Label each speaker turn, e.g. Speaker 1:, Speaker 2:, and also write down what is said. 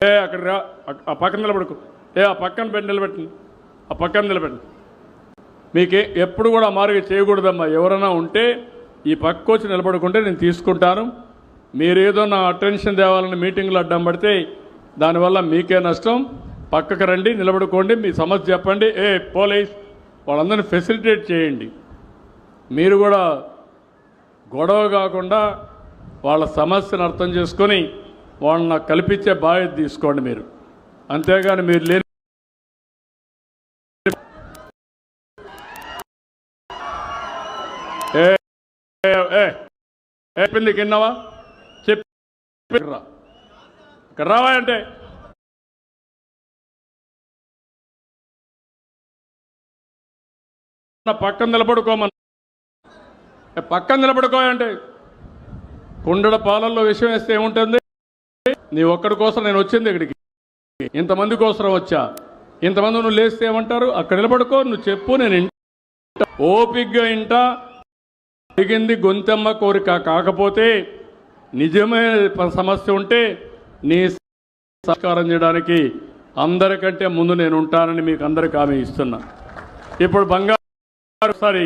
Speaker 1: అక్కడ రా, ఆ పక్కన నిలబడుకో. ఆ పక్కన పెట్టి నిలబెట్టండి, ఆ పక్కన నిలబెట్టండి. మీకే ఎప్పుడు కూడా మారుగా చేయకూడదమ్మా. ఎవరైనా ఉంటే ఈ పక్క వచ్చి నిలబడుకుంటే నేను తీసుకుంటాను. మీరేదో నా అటెన్షన్ తేవాలని మీటింగ్లో అడ్డం పడితే దానివల్ల మీకే నష్టం. పక్కకు రండి, నిలబడుకోండి, మీ సమస్య చెప్పండి. పోలీస్ వాళ్ళందరినీ ఫెసిలిటేట్ చేయండి. మీరు కూడా గొడవ కాకుండా వాళ్ళ సమస్యను అర్థం చేసుకొని వాళ్ళని నాకు కల్పించే బాధ్యత తీసుకోండి మీరు. అంతేగాని మీరు లేని చెప్పింది కిన్నావా చెప్పరా ఇక్కడ రావా అంటే పక్కన నిలబడుకోమని. పక్కన నిలబడుకోయంటే కుండల పాలల్లో విషయం వేస్తే ఏముంటుంది? నీ ఒక్కడి కోసం నేను వచ్చింది ఇక్కడికి, ఇంతమంది కోసం వచ్చా. ఇంతమంది నువ్వు లేస్తే ఏమంటారు? అక్కడ నిలబడుకో, నువ్వు చెప్పు, నేను ఇంట ఓపిగ్గా ఇంట. అడిగింది గొంతెమ్మ కోరిక కాకపోతే నిజమైన సమస్య ఉంటే నీ సహకారం చేయడానికి అందరికంటే ముందు నేను ఉంటానని మీకు అందరికీ హామీ ఇస్తున్నా. ఇప్పుడు బంగారు సారీ